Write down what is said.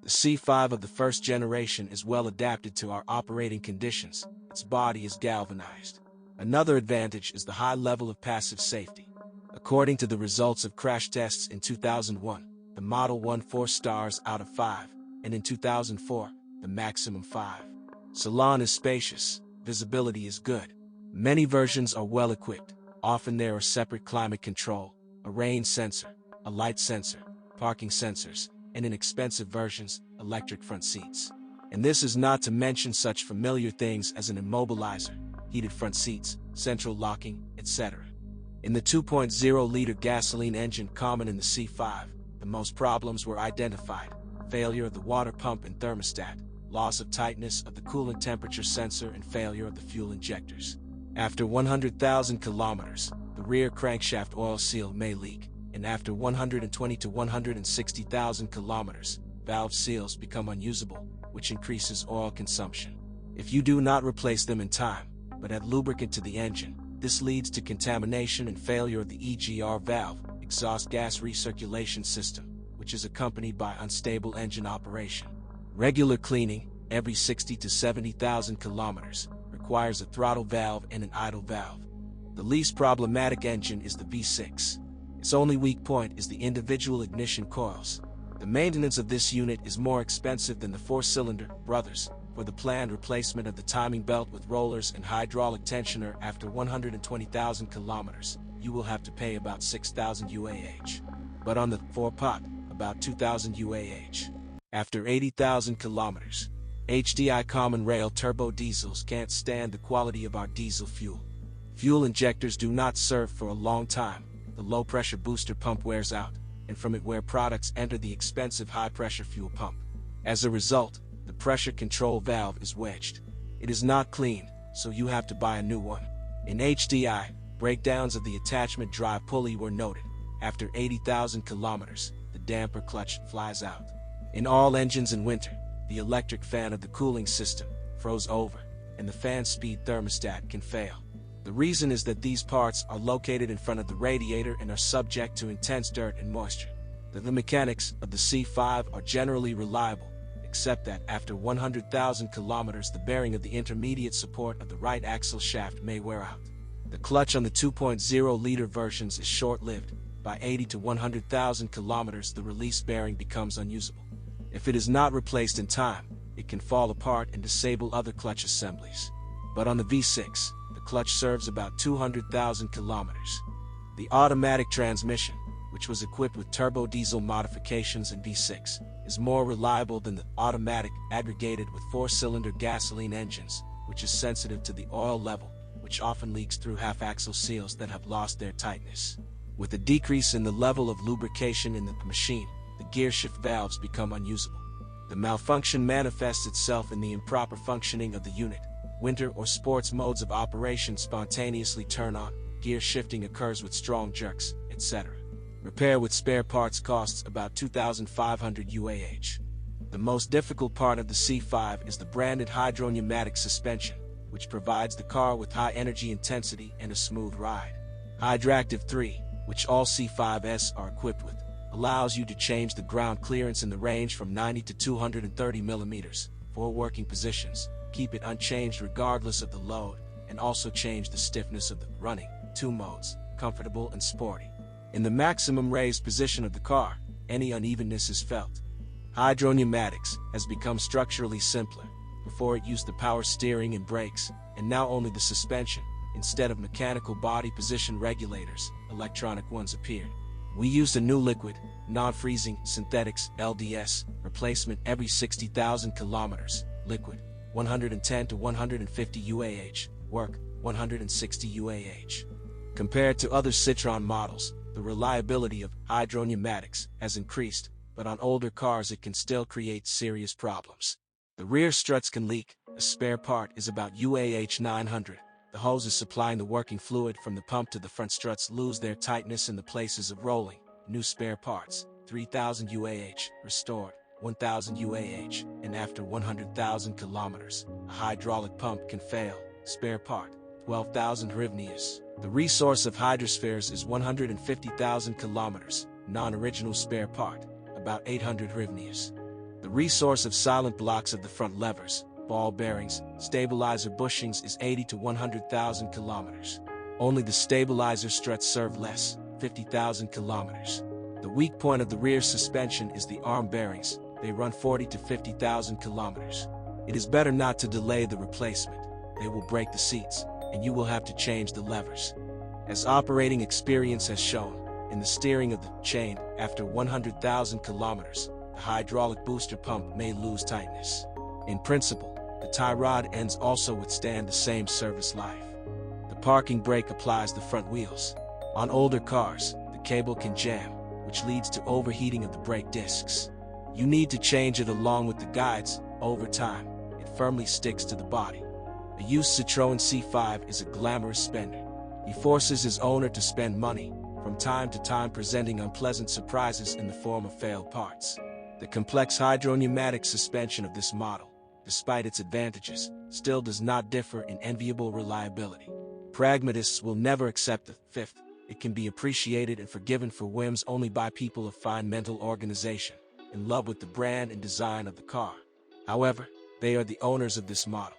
The C5 of the first generation is well adapted to our operating conditions. Its body is galvanized. Another advantage is the high level of passive safety. According to the results of crash tests in 2001, the model won 4 stars out of 5, and in 2004, the maximum 5. Salon is spacious, visibility is good. Many versions are well equipped. Often there are separate climate control, a rain sensor, a light sensor, parking sensors, and in expensive versions, electric front seats. And this is not to mention such familiar things as an immobilizer, heated front seats, central locking, etc. In the 2.0-liter gasoline engine common in the C5, the most problems were identified: failure of the water pump and thermostat, loss of tightness of the coolant temperature sensor, and failure of the fuel injectors. After 100,000 kilometers, the rear crankshaft oil seal may leak, and after 120 to 160,000 kilometers, valve seals become unusable, which increases oil consumption. If you do not replace them in time, but add lubricant to the engine, this leads to contamination and failure of the EGR valve, exhaust gas recirculation system, which is accompanied by unstable engine operation. Regular cleaning, every 60 to 70,000 kilometers, requires a throttle valve and an idle valve. The least problematic engine is the V6. Its only weak point is the individual ignition coils. The maintenance of this unit is more expensive than the 4-cylinder brothers. For the planned replacement of the timing belt with rollers and hydraulic tensioner after 120,000 kilometers, you will have to pay about 6,000 UAH. But on the 4-pot, about 2,000 UAH. After 80,000 kilometers, HDI common rail turbo diesels can't stand the quality of our diesel fuel. Fuel injectors do not serve for a long time. The low-pressure booster pump wears out, and from it wear products enter the expensive high-pressure fuel pump. As a result, the pressure control valve is wedged. It is not clean, so you have to buy a new one. In HDI, breakdowns of the attachment drive pulley were noted. After 80,000 kilometers, the damper clutch flies out. In all engines in winter, the electric fan of the cooling system froze over, and the fan speed thermostat can fail. The reason is that these parts are located in front of the radiator and are subject to intense dirt and moisture. The mechanics of the C5 are generally reliable, except that after 100,000 kilometers the bearing of the intermediate support of the right axle shaft may wear out. The clutch on the 2.0-liter versions is short-lived. By 80 to 100,000 kilometers the release bearing becomes unusable. If it is not replaced in time, it can fall apart and disable other clutch assemblies. But on the V6, the clutch serves about 200,000 kilometers. The automatic transmission, which was equipped with turbo diesel modifications in V6, is more reliable than the automatic aggregated with 4-cylinder gasoline engines, which is sensitive to the oil level, which often leaks through half-axle seals that have lost their tightness. With a decrease in the level of lubrication in the machine, the gearshift valves become unusable. The malfunction manifests itself in the improper functioning of the unit. Winter or sports modes of operation spontaneously turn on, gear shifting occurs with strong jerks, etc. Repair with spare parts costs about 2,500 UAH. The most difficult part of the C5 is the branded hydropneumatic suspension, which provides the car with high energy intensity and a smooth ride. Hydractive 3, which all C5s are equipped with, allows you to change the ground clearance in the range from 90 to 230 millimeters, 4 working positions, keep it unchanged regardless of the load, and also change the stiffness of the running, 2 modes, comfortable and sporty. In the maximum raised position of the car, any unevenness is felt. Hydropneumatics has become structurally simpler. Before it used the power steering and brakes, and now only the suspension. Instead of mechanical body position regulators, electronic ones appeared. We used a new liquid, non-freezing synthetics LDS replacement every 60,000 kilometers, liquid, 110 to 150 UAH, work, 160 UAH. Compared to other Citroen models, the reliability of hydropneumatics has increased, but on older cars it can still create serious problems. The rear struts can leak. A spare part is about UAH 900. The hoses supplying the working fluid from the pump to the front struts lose their tightness in the places of rolling. New spare parts, 3,000 UAH, restored, 1,000 UAH, and after 100,000 kilometers, a hydraulic pump can fail. Spare part, 12,000 hryvnias. The resource of hydrospheres is 150,000 kilometers. Non-original spare part, about 800 hryvnias. The The resource of silent blocks of the front levers, ball bearings, stabilizer bushings is 80 to 100,000 kilometers. Only the stabilizer struts serve less, 50,000 kilometers. The weak point of the rear suspension is the arm bearings. They run 40 to 50,000 kilometers. It is better not to delay the replacement. They will break the seats, and you will have to change the levers. As operating experience has shown, in the steering of the chain, after 100,000 kilometers, the hydraulic booster pump may lose tightness. In principle, the tie rod ends also withstand the same service life. The parking brake applies the front wheels. On older cars, the cable can jam, which leads to overheating of the brake discs. You need to change it along with the guides. Over time, it firmly sticks to the body. A used Citroen C5 is a glamorous spender. He forces his owner to spend money, from time to time presenting unpleasant surprises in the form of failed parts. The complex hydropneumatic suspension of this model, despite its advantages, still does not differ in enviable reliability. Pragmatists will never accept the fifth. It can be appreciated and forgiven for whims only by people of fine mental organization, in love with the brand and design of the car. However, they are the owners of this model.